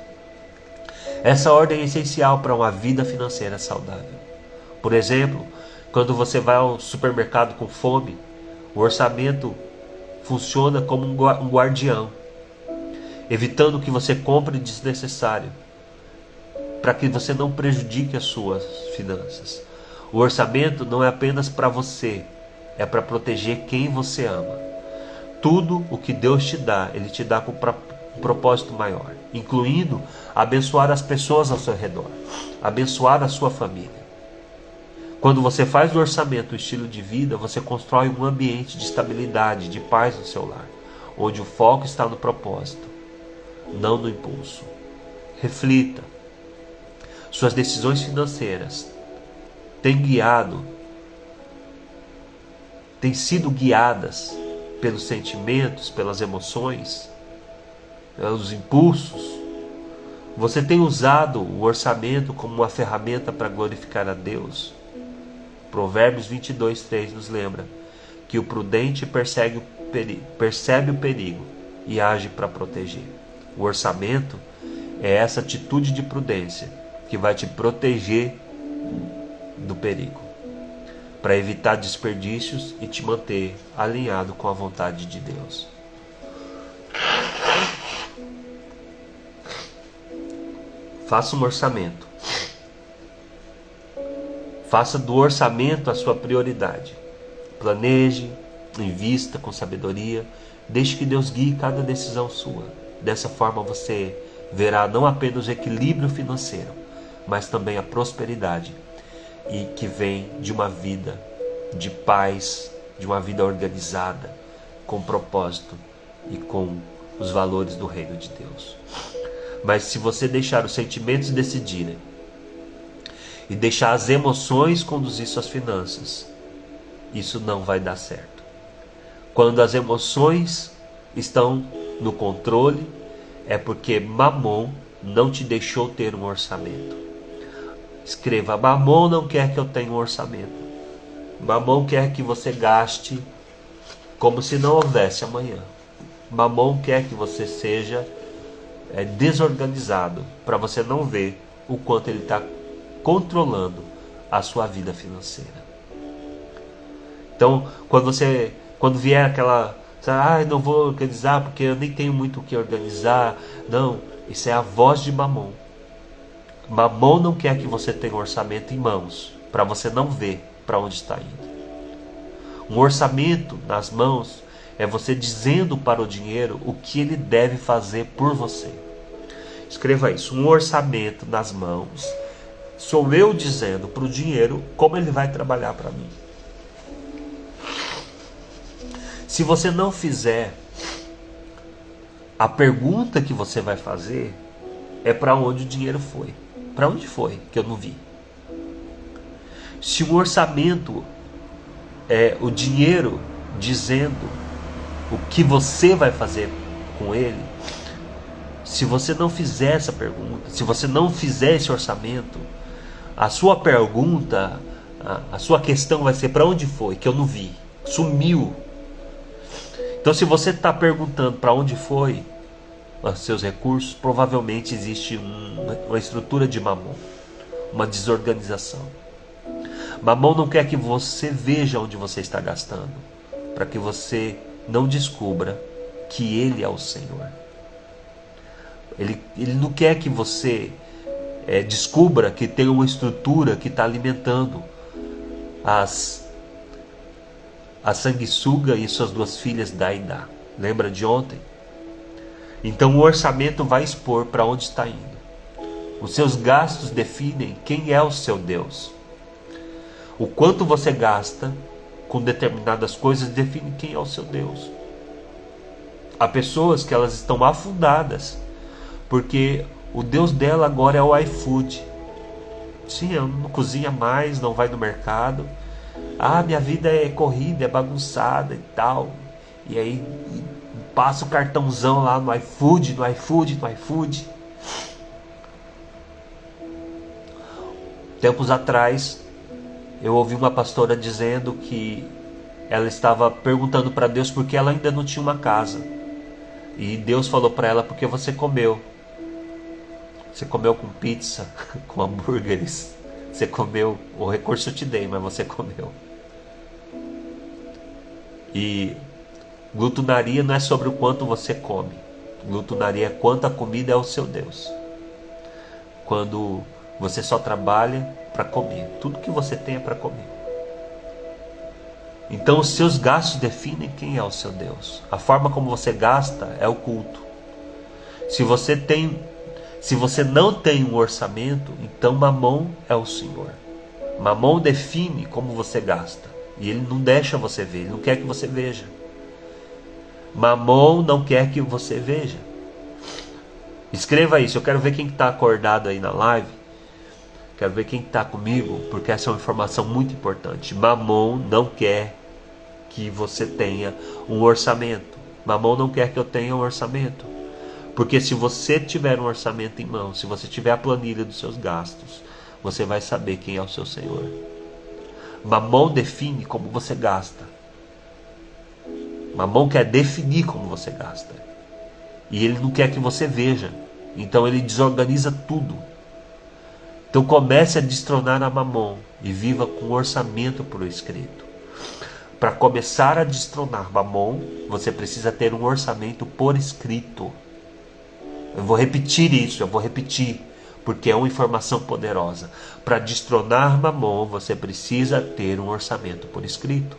Essa ordem é essencial para uma vida financeira saudável. Por exemplo, quando você vai ao supermercado com fome, o orçamento funciona como um guardião, evitando que você compre desnecessário, para que você não prejudique as suas finanças. O orçamento não é apenas para você, é para proteger quem você ama. Tudo o que Deus te dá, Ele te dá com um propósito maior, incluindo abençoar as pessoas ao seu redor, abençoar a sua família. Quando você faz do orçamento o estilo de vida, você constrói um ambiente de estabilidade, de paz no seu lar, onde o foco está no propósito, não no impulso. Reflita. Suas decisões financeiras têm sido guiadas pelos sentimentos, pelas emoções, pelos impulsos. Você tem usado o orçamento como uma ferramenta para glorificar a Deus? Provérbios 22:3 nos lembra que o prudente percebe o perigo e age para proteger. O orçamento é essa atitude de prudência que vai te proteger do perigo, para evitar desperdícios e te manter alinhado com a vontade de Deus. Faça um orçamento. Faça do orçamento a sua prioridade. Planeje, invista com sabedoria. Deixe que Deus guie cada decisão sua. Dessa forma você verá não apenas o equilíbrio financeiro, mas também a prosperidade e que vem de uma vida de paz, de uma vida organizada, com propósito e com os valores do reino de Deus. Mas se você deixar os sentimentos decidirem e deixar as emoções conduzir suas finanças, isso não vai dar certo. Quando as emoções estão no controle, é porque Mamon não te deixou ter um orçamento. Escreva: Mamon não quer que eu tenha um orçamento. Mamon quer que você gaste como se não houvesse amanhã. Mamon quer que você seja desorganizado, para você não ver o quanto ele está controlando a sua vida financeira. Então, quando vier aquela, não vou organizar porque eu nem tenho muito o que organizar. Não, isso é a voz de Mamon. Mamon não quer que você tenha um orçamento em mãos, para você não ver para onde está indo. Um orçamento nas mãos é você dizendo para o dinheiro o que ele deve fazer por você. Escreva isso: um orçamento nas mãos sou eu dizendo para o dinheiro como ele vai trabalhar para mim. Se você não fizer, a pergunta que você vai fazer é: para onde o dinheiro foi? Para onde foi que eu não vi? Se o orçamento é o dinheiro dizendo o que você vai fazer com ele, se você não fizer essa pergunta, se você não fizer esse orçamento, a sua pergunta, a sua questão vai ser: para onde foi que eu não vi? Sumiu. Então, se você está perguntando para onde foi os seus recursos, provavelmente existe uma estrutura de Mamon, uma desorganização. Mamon não quer que você veja onde você está gastando, para que você não descubra que Ele é o Senhor. Ele não quer que você descubra que tem uma estrutura que está alimentando a sanguessuga e suas duas filhas Dá e Dá. Lembra de ontem? Então o orçamento vai expor para onde está indo. Os seus gastos definem quem é o seu Deus. O quanto você gasta com determinadas coisas define quem é o seu Deus. Há pessoas que elas estão afundadas porque o Deus dela agora é o iFood. Sim, ela não cozinha mais, não vai no mercado. Minha vida é corrida, é bagunçada e tal. E aí passa o cartãozão lá no iFood. Tempos atrás, eu ouvi uma pastora dizendo que ela estava perguntando para Deus por que ela ainda não tinha uma casa. E Deus falou para ela: porque você comeu. Você comeu com pizza, com hambúrgueres. Você comeu, o recurso eu te dei, mas você comeu. E glutonaria não é sobre o quanto você come. Glutonaria é quanto a comida é o seu Deus. Quando você só trabalha para comer. Tudo que você tem é para comer. Então os seus gastos definem quem é o seu Deus. A forma como você gasta é o culto. Se você não tem um orçamento, então Mamon é o Senhor. Mamon define como você gasta. E ele não deixa você ver, ele não quer que você veja. Mamon não quer que você veja. Escreva isso, eu quero ver quem está acordado aí na live. Quero ver quem está comigo, porque essa é uma informação muito importante. Mamon não quer que você tenha um orçamento. Mamon não quer que eu tenha um orçamento. Porque se você tiver um orçamento em mão, se você tiver a planilha dos seus gastos, você vai saber quem é o seu Senhor. Mamon define como você gasta. Mamon quer definir como você gasta. E ele não quer que você veja. Então ele desorganiza tudo. Então comece a destronar a Mamon e viva com orçamento por escrito. Para começar a destronar Mamon, você precisa ter um orçamento por escrito. Eu vou repetir isso, porque é uma informação poderosa. Para destronar Mamon, você precisa ter um orçamento por escrito.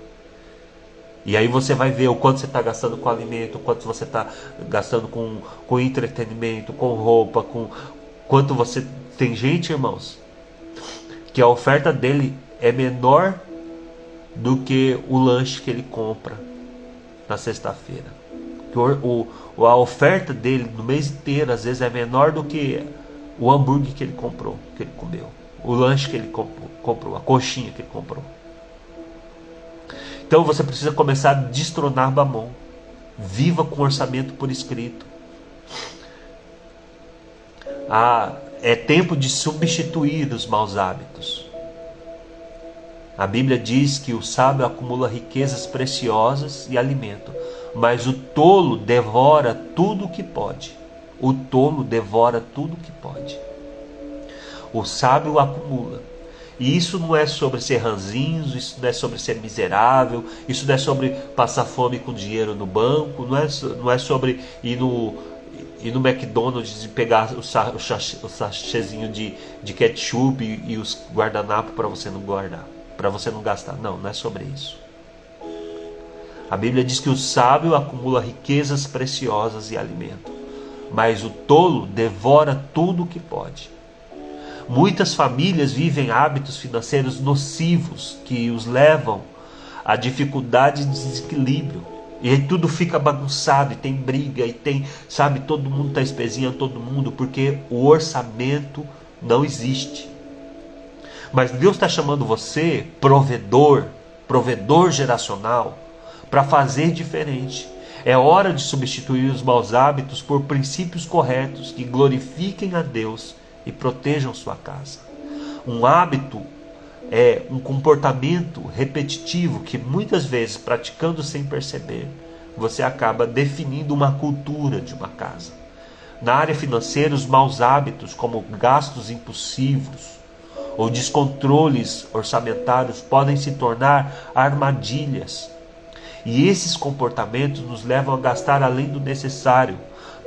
E aí você vai ver o quanto você está gastando com alimento, o quanto você está gastando com entretenimento, com roupa, com quanto você... Tem gente, irmãos, que a oferta dele é menor do que o lanche que ele compra na sexta-feira. A oferta dele no mês inteiro, às vezes, é menor do que o hambúrguer que ele comprou, que ele comeu. O lanche que ele comprou, a coxinha que ele comprou. Então você precisa começar a destronar Mamon. Viva com orçamento por escrito. É tempo de substituir os maus hábitos. A Bíblia diz que o sábio acumula riquezas preciosas e alimento, mas o tolo devora tudo o que pode. O tolo devora tudo o que pode. O sábio acumula. E isso não é sobre ser ranzinhos, isso não é sobre ser miserável, isso não é sobre passar fome com dinheiro no banco, não é sobre ir no McDonald's e pegar o sachêzinho de ketchup e os guardanapos para você não guardar, para você não gastar. Não é sobre isso. A Bíblia diz que o sábio acumula riquezas preciosas e alimento, mas o tolo devora tudo o que pode. Muitas famílias vivem hábitos financeiros nocivos que os levam a dificuldade de desequilíbrio. E aí tudo fica bagunçado, e tem briga, e tem, todo mundo está espezinhando todo mundo, porque o orçamento não existe. Mas Deus está chamando você, provedor geracional, para fazer diferente. É hora de substituir os maus hábitos por princípios corretos que glorifiquem a Deus e protejam sua casa. Um hábito é um comportamento repetitivo que muitas vezes, praticando sem perceber, você acaba definindo uma cultura de uma casa. Na área financeira, os maus hábitos, como gastos impulsivos ou descontroles orçamentários, podem se tornar armadilhas. E esses comportamentos nos levam a gastar além do necessário,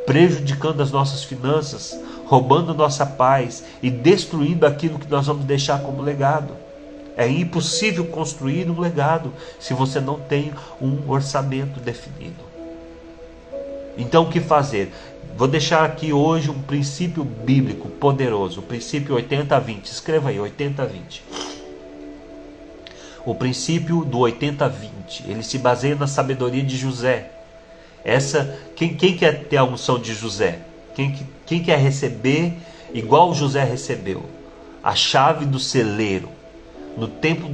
prejudicando as nossas finanças, roubando nossa paz e destruindo aquilo que nós vamos deixar como legado. É impossível construir um legado se você não tem um orçamento definido. Então o que fazer? Vou deixar aqui hoje um princípio bíblico poderoso, o princípio 80-20. Escreva aí, 80-20. O princípio do 80-20, ele se baseia na sabedoria de José. Quem quer ter a unção de José? Quem quer receber igual José recebeu? A chave do celeiro. No tempo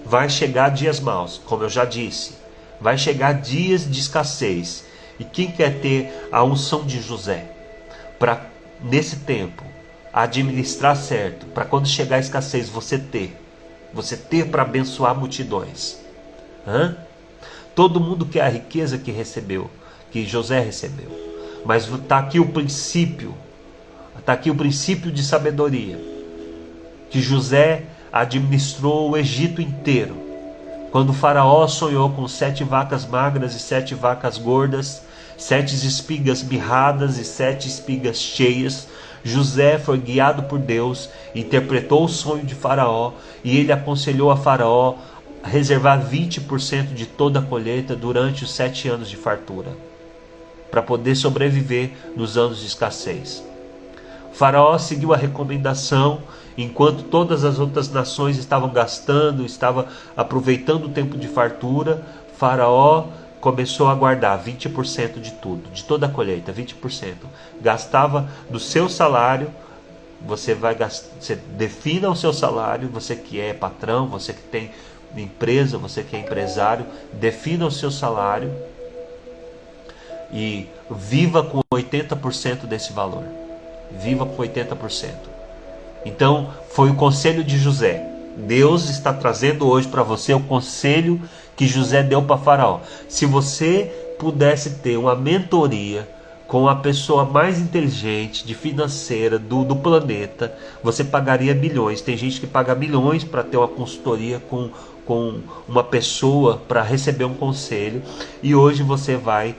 vai chegar dias maus, como eu já disse. Vai chegar dias de escassez. E quem quer ter a unção de José? Para, nesse tempo, administrar certo. Para quando chegar a escassez, você ter. Você ter para abençoar multidões. Todo mundo quer a riqueza que recebeu, que José recebeu. Mas está aqui o princípio Está aqui o princípio de sabedoria, que José administrou o Egito inteiro. Quando o faraó sonhou com 7 vacas magras e 7 vacas gordas, 7 espigas mirradas e 7 espigas cheias, José foi guiado por Deus, interpretou o sonho de Faraó e ele aconselhou a Faraó a reservar 20% de toda a colheita durante os 7 anos de fartura, para poder sobreviver nos anos de escassez. O Faraó seguiu a recomendação, enquanto todas as outras nações estavam gastando, estavam aproveitando o tempo de fartura. Faraó começou a guardar 20% de tudo, de toda a colheita, 20%. Gastava do seu salário. Você defina o seu salário, você que é patrão, você que tem empresa, você que é empresário, defina o seu salário e viva com 80% desse valor. Viva com 80%. Então, foi o conselho de José. Deus está trazendo hoje para você o conselho que José deu para Faraó. Se você pudesse ter uma mentoria com a pessoa mais inteligente, de financeira do planeta, você pagaria milhões. Tem gente que paga milhões para ter uma consultoria com uma pessoa para receber um conselho. E hoje você vai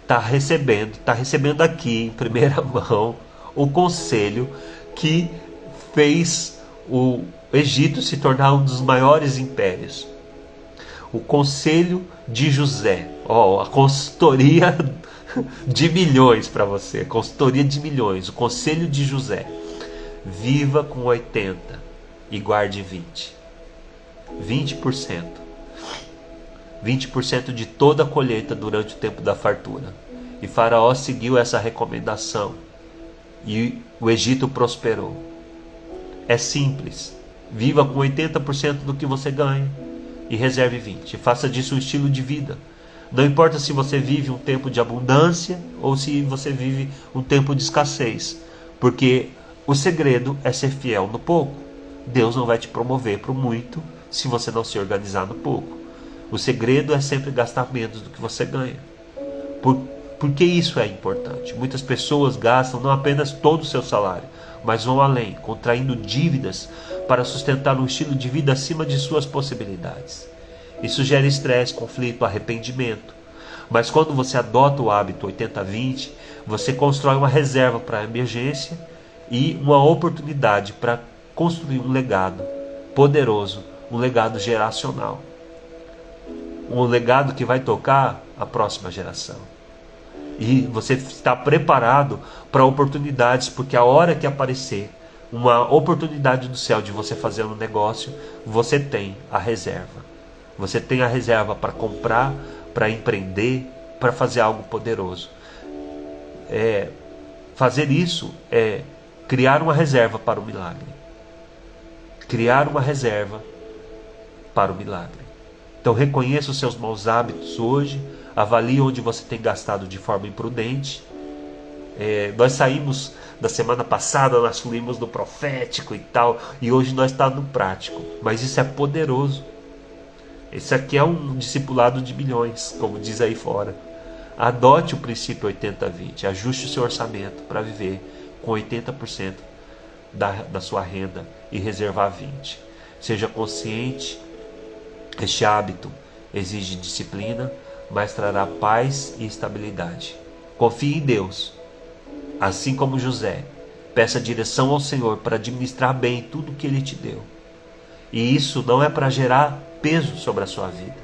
estar recebendo aqui em primeira mão o conselho que fez o Egito se tornar um dos maiores impérios. O conselho de José. A consultoria de milhões para você. Consultoria de milhões. O conselho de José. Viva com 80% e guarde 20%. 20%. 20% de toda a colheita durante o tempo da fartura. E Faraó seguiu essa recomendação. E o Egito prosperou. É simples. Viva com 80% do que você ganha e reserve 20%. Faça disso um estilo de vida. Não importa se você vive um tempo de abundância ou se você vive um tempo de escassez. Porque o segredo é ser fiel no pouco. Deus não vai te promover para o muito se você não se organizar no pouco. O segredo é sempre gastar menos do que você ganha. Por que isso é importante? Muitas pessoas gastam não apenas todo o seu salário, mas vão além, contraindo dívidas para sustentar um estilo de vida acima de suas possibilidades. Isso gera estresse, conflito, arrependimento. Mas quando você adota o hábito 80-20, você constrói uma reserva para a emergência e uma oportunidade para construir um legado poderoso, um legado geracional. Um legado que vai tocar a próxima geração. E você está preparado para oportunidades, porque a hora que aparecer uma oportunidade do céu de você fazer um negócio, você tem a reserva. Você tem a reserva para comprar, para empreender, para fazer algo poderoso. Fazer isso é criar uma reserva para o milagre. Criar uma reserva para o milagre. Então reconheça os seus maus hábitos hoje. Avalie onde você tem gastado de forma imprudente. Nós saímos da semana passada, nós fluímos no profético e tal, e hoje nós estamos no prático. Mas isso é poderoso. Esse aqui é um discipulado de milhões, como diz aí fora. Adote o princípio 80-20. Ajuste o seu orçamento para viver com 80% da sua renda e reservar 20%. Seja consciente. Este hábito exige disciplina, mas trará paz e estabilidade. Confie em Deus, assim como José. Peça direção ao Senhor para administrar bem tudo que Ele te deu. E isso não é para gerar peso sobre a sua vida.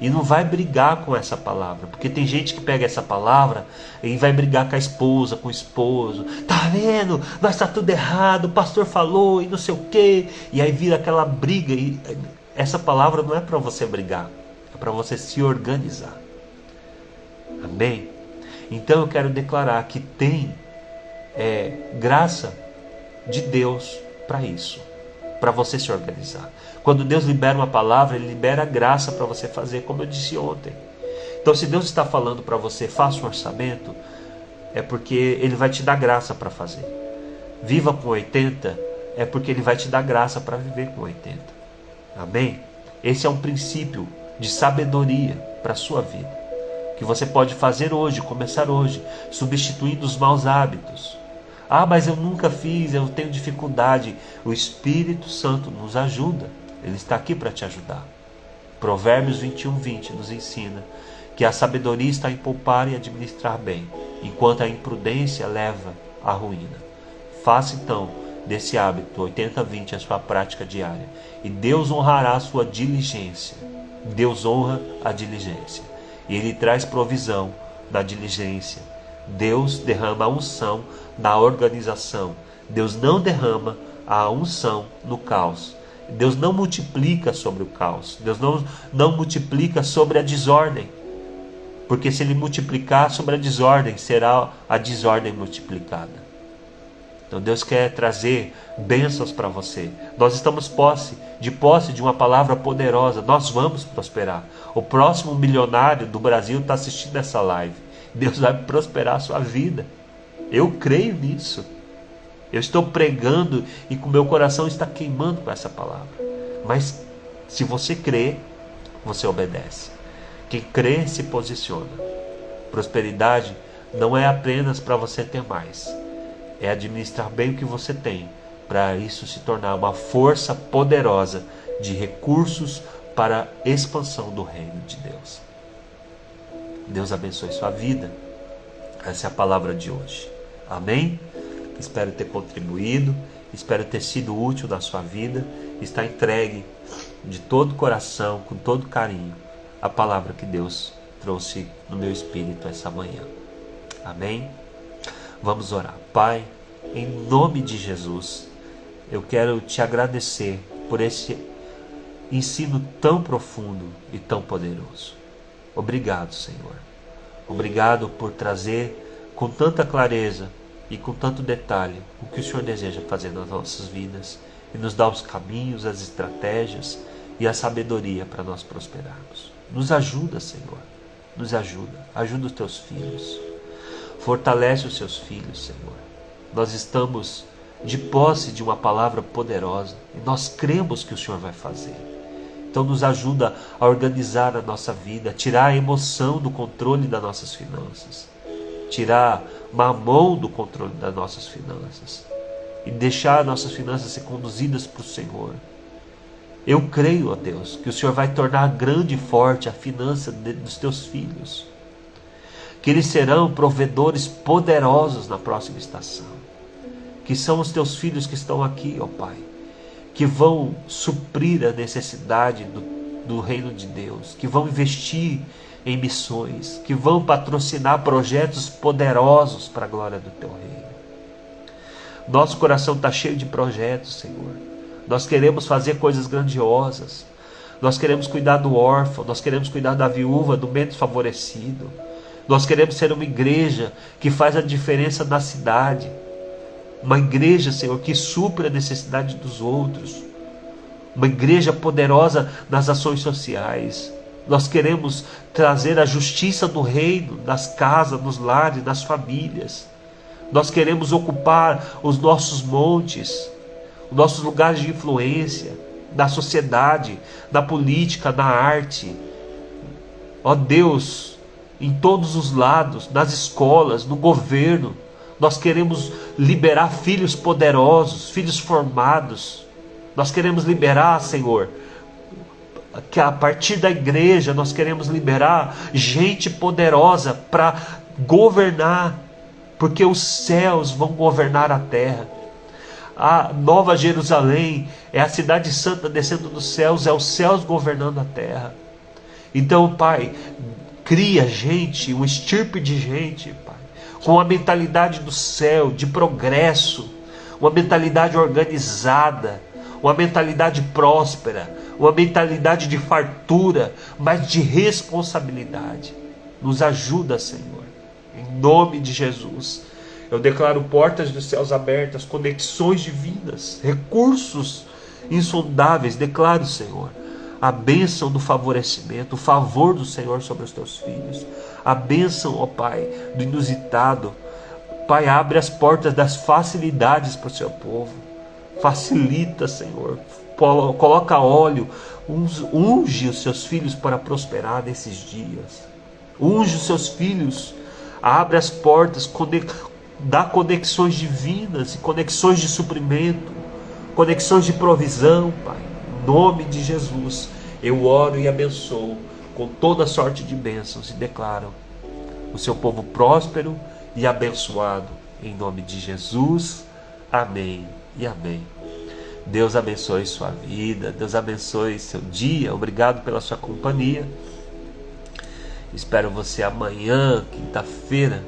E não vai brigar com essa palavra, porque tem gente que pega essa palavra e vai brigar com a esposa, com o esposo. Tá vendo? Nós está tudo errado, o pastor falou e não sei o quê. E aí vira aquela briga. E essa palavra não é para você brigar. É para você se organizar. Amém? Então eu quero declarar que tem graça de Deus para isso. Para você se organizar. Quando Deus libera uma palavra, Ele libera a graça para você fazer, como eu disse ontem. Então se Deus está falando para você, faça um orçamento, é porque Ele vai te dar graça para fazer. Viva com 80, é porque Ele vai te dar graça para viver com 80. Amém? Esse é um princípio de sabedoria para a sua vida, que você pode fazer hoje, começar hoje, substituindo os maus hábitos. Ah, mas eu nunca fiz, eu tenho dificuldade. O Espírito Santo nos ajuda. Ele está aqui para te ajudar. Provérbios 21:20 nos ensina que a sabedoria está em poupar e administrar bem, enquanto a imprudência leva à ruína. Faça então desse hábito 80-20 a sua prática diária, e Deus honrará a sua diligência. Deus honra a diligência, e Ele traz provisão na diligência. Deus derrama a unção na organização. Deus não derrama a unção no caos. Deus não multiplica sobre o caos. Deus não multiplica sobre a desordem. Porque se Ele multiplicar sobre a desordem, será a desordem multiplicada. Então Deus quer trazer bênçãos para você. Nós estamos de posse de uma palavra poderosa. Nós vamos prosperar. O próximo milionário do Brasil está assistindo essa live. Deus vai prosperar a sua vida. Eu creio nisso. Eu estou pregando e com meu coração está queimando com essa palavra. Mas se você crê, você obedece. Quem crê se posiciona. Prosperidade não é apenas para você ter mais. É administrar bem o que você tem, para isso se tornar uma força poderosa de recursos para a expansão do reino de Deus. Deus abençoe sua vida. Essa é a palavra de hoje. Amém? Espero ter contribuído, espero ter sido útil na sua vida. Está entregue de todo o coração, com todo carinho, a palavra que Deus trouxe no meu espírito essa manhã. Amém? Vamos orar. Pai, em nome de Jesus, eu quero te agradecer por esse ensino tão profundo e tão poderoso. Obrigado, Senhor. Obrigado por trazer com tanta clareza e com tanto detalhe o que o Senhor deseja fazer nas nossas vidas e nos dar os caminhos, as estratégias e a sabedoria para nós prosperarmos. Nos ajuda, Senhor. Nos ajuda. Ajuda os teus filhos. Fortalece os seus filhos, Senhor. Nós estamos de posse de uma palavra poderosa e nós cremos que o Senhor vai fazer. Então nos ajuda a organizar a nossa vida, tirar a emoção do controle das nossas finanças, tirar mamão do controle das nossas finanças e deixar nossas finanças ser conduzidas para o Senhor. Eu creio, ó Deus, que o Senhor vai tornar grande e forte a finança dos teus filhos, que eles serão provedores poderosos na próxima estação, que são os teus filhos que estão aqui, ó Pai, que vão suprir a necessidade do reino de Deus, que vão investir em missões, que vão patrocinar projetos poderosos para a glória do teu reino. Nosso coração está cheio de projetos, Senhor. Nós queremos fazer coisas grandiosas. Nós queremos cuidar do órfão, nós queremos cuidar da viúva, do menos favorecido. Nós queremos ser uma igreja que faz a diferença na cidade. Uma igreja, Senhor, que supre a necessidade dos outros. Uma igreja poderosa nas ações sociais. Nós queremos trazer a justiça do reino nas casas, nos lares, nas famílias. Nós queremos ocupar os nossos montes, os nossos lugares de influência, na sociedade, na política, na arte. Ó Deus, em todos os lados, nas escolas, no governo, nós queremos liberar filhos poderosos, filhos formados. Nós queremos liberar, Senhor, que a partir da igreja nós queremos liberar gente poderosa para governar, porque os céus vão governar a terra. A Nova Jerusalém é a cidade santa descendo dos céus, é os céus governando a terra. Então, Pai, cria gente, um estirpe de gente, Pai, com a mentalidade do céu, de progresso, uma mentalidade organizada, uma mentalidade próspera, uma mentalidade de fartura, mas de responsabilidade. Nos ajuda, Senhor, em nome de Jesus. Eu declaro portas dos céus abertas, conexões divinas, recursos insondáveis. Declaro, Senhor, a bênção do favorecimento, o favor do Senhor sobre os teus filhos, a bênção, ó Pai, do inusitado. Pai, abre as portas das facilidades para o seu povo. Facilita, Senhor. Coloca óleo, unge os seus filhos para prosperar nesses dias. Unge os seus filhos, abre as portas, dá conexões divinas e conexões de suprimento, conexões de provisão, Pai. Em nome de Jesus, eu oro e abençoo com toda sorte de bênçãos e declaro o seu povo próspero e abençoado. Em nome de Jesus, amém e amém. Deus abençoe sua vida, Deus abençoe seu dia. Obrigado pela sua companhia. Espero você amanhã, quinta-feira.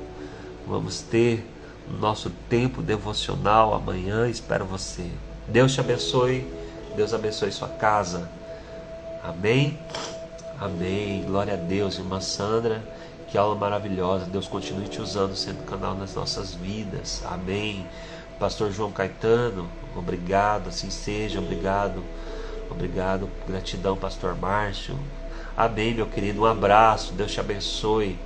Vamos ter o nosso tempo devocional amanhã. Espero você. Deus te abençoe. Deus abençoe sua casa. Amém? Amém. Glória a Deus, irmã Sandra. Que aula maravilhosa. Deus continue te usando, sendo canal nas nossas vidas. Amém. Pastor João Caetano, obrigado, assim seja, obrigado. Obrigado, gratidão, Pastor Márcio. Amém, meu querido, um abraço, Deus te abençoe.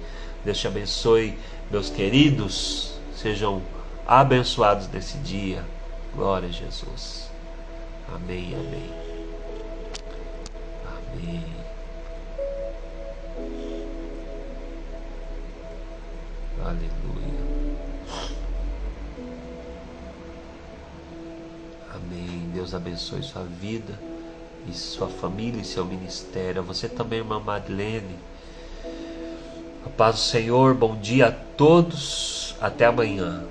Deus te abençoe, meus queridos. Sejam abençoados nesse dia. Glória a Jesus. Amém, amém. Amém. Aleluia. Amém. Deus abençoe sua vida e sua família e seu ministério. A você também, irmã Madeleine. A paz do Senhor. Bom dia a todos. Até amanhã.